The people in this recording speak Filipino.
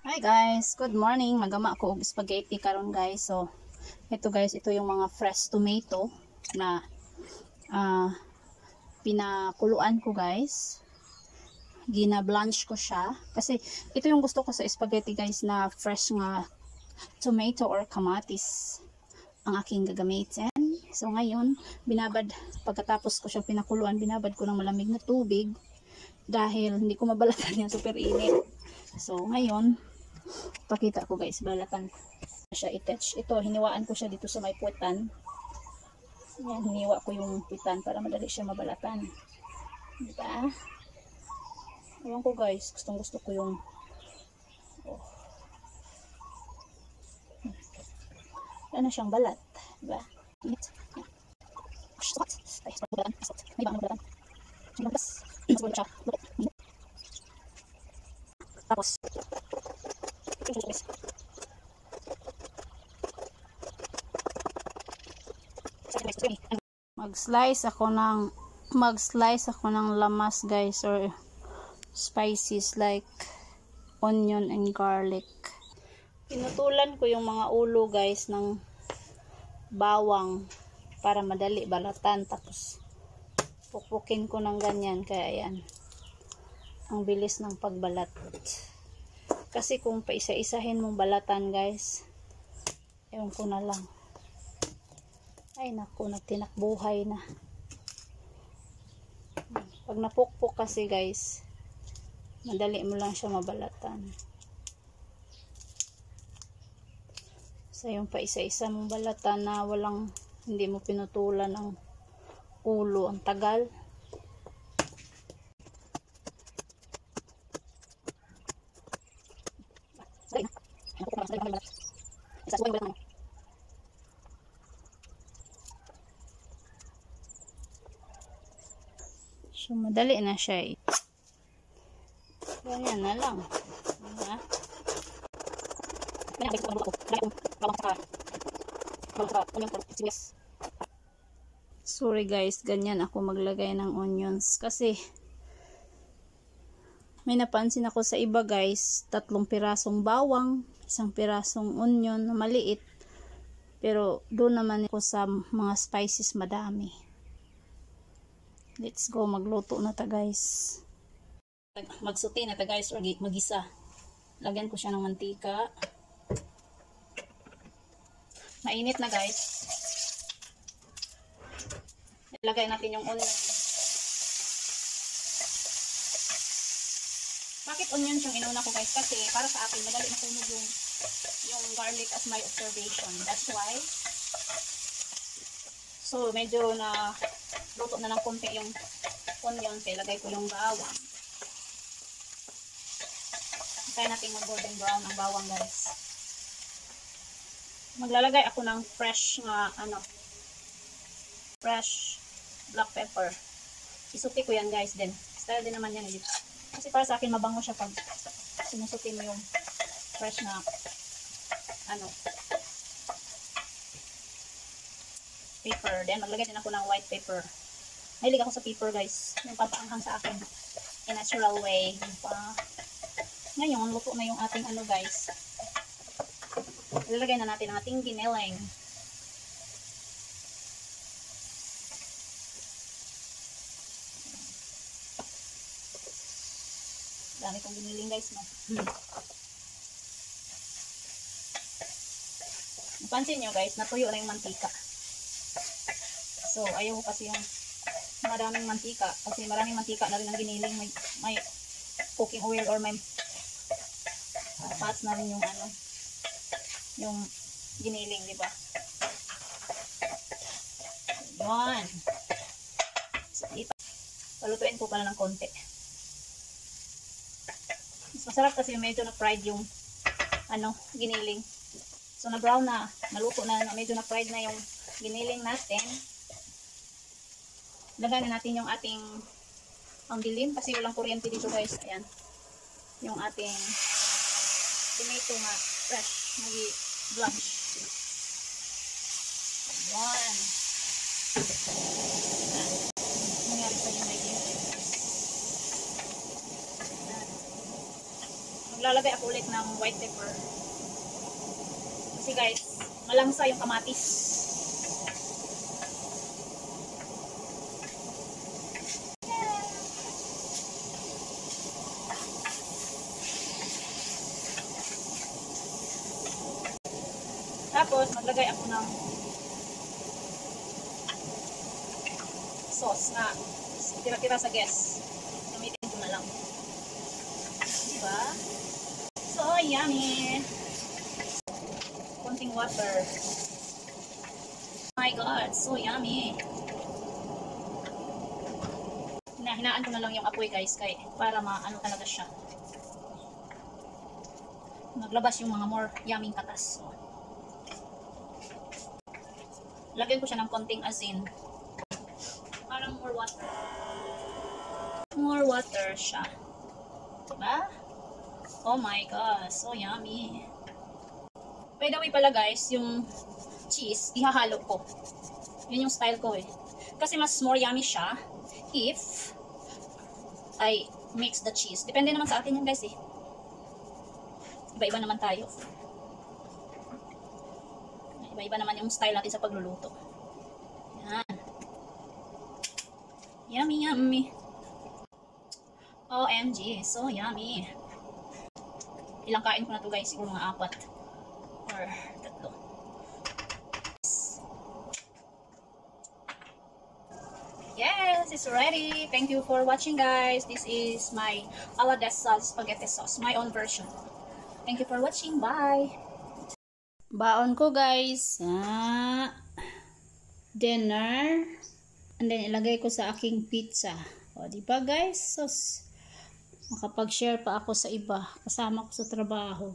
Hi guys, good morning. Magama ko og spaghetti karon guys. So, ito guys, ito yung mga fresh tomato na pinakuluan ko guys. Gina-blanch ko siya kasi ito yung gusto ko sa spaghetti guys, na fresh nga tomato or kamatis ang aking gagamitin. So ngayon, pagkatapos ko siya pinakuluan, binabad ko ng malamig na tubig dahil hindi ko mabalatan yung super init. So ngayon, pakita ko guys, balatan siya i-touch. Ito, hiniwaan ko siya dito sa may puwetan. Yan, hiniwa ko yung puwetan para madali siya mabalatan. Diba? Ewan ko guys, gustong gusto ko yung wala na siyang balat. Diba? Init. Ay, balatan. May ibang balatan. Tapos, mag-slice ako ng lamas guys, or spices like onion and garlic. Pinutulan ko yung mga ulo guys ng bawang para madali balatan, tapos pukpukin ko ng ganyan, kaya ayan, ang bilis ng pagbalat. Kasi kung paisa-isahin mong balatan guys, ewan ko na lang, ay naku, nagtinakbuhay na. Pag napukpok kasi guys, madali mo lang siya mabalatan. So yung paisa-isa mong balatan na hindi mo pinutulan ng ulo, ang tagal. So madali na siya. Ganyan na lang. Diba? Sorry guys, ganyan ako maglagay ng onions kasi may napansin ako sa iba guys, 3 pirasong bawang, 1 pirasong onion na maliit, pero doon naman ako sa mga spices madami. Let's go, magluto na ta guys. Magsuti na ta guys, or magisa. Lagyan ko siya ng mantika. Mainit na guys. Ilagay natin yung onion. Bakit onions yung inuna ko guys? Kasi para sa akin madali masunog yung garlic as my observation. That's why. So medyo na luto na ng konti yung onion, kaya lagay ko yung bawang. Kaya natin mag golden brown ang bawang guys. Maglalagay ako ng fresh black pepper. Isuti ko yan guys din. Style din naman yan. Kasi para sa akin mabango siya pag sinusuti mo yung fresh na pepper. Then maglagay din ako ng white pepper. Mahilig ako sa pepper guys. Yung papaanghang sa akin. In natural way. Ngayon, luto na yung ating guys. Ilalagay na natin ang ating giniling. Dami kong giniling guys, no? Napansin nyo guys, natuyo na yung mantika. So, ayaw ko kasi yung maraming mantika. Kasi maraming mantika na rin ang giniling. May cooking oil or may fats na rin yung giniling, di ba? Yan. So, palutuin ko pala ng konti. Mas masarap kasi medyo na-fried yung giniling. So na-brown na, naluto na, medyo na-fried na yung giniling natin. Lagyan na natin yung ating dilim kasi walang kuryente dito guys. Ayan. Yung ating tomato nga fresh, nagi-blanch. Ayan. Nangyari sa yung Maglalagay ako ulit ng white pepper. Kasi guys, malangsa yung kamatis. Tapos, maglagay ako ng sauce na tira-tira sa guess. Gamitin ko na lang. Diba? So, yummy! Konting water. Oh my god, so yummy! Hinahinaan ko na lang yung apoy guys, para maano talaga siya. Maglabas yung mga more yummy katas. So, lagyan ko siya ng konting asin. Parang more water. More water siya. Diba? Oh my god, so yummy. By the way pala guys, yung cheese, ihahalo ko. Yun yung style ko eh. Kasi mas more yummy siya if I mix the cheese. Depende naman sa atin yan guys eh. Iba-iba naman tayo. Iba-iba naman yung style natin sa pagluluto. Yan. Yummy, yummy. OMG, so yummy. Ilang kain ko na to guys, siguro mga 4 or 3. Yes, it's ready. Thank you for watching guys. This is my ala dessa spaghetti sauce, my own version. Thank you for watching. Bye. Baon ko guys, dinner, and then ilagay ko sa aking pizza. O diba guys, sos, makapag-share pa ako sa iba, kasama ko sa trabaho.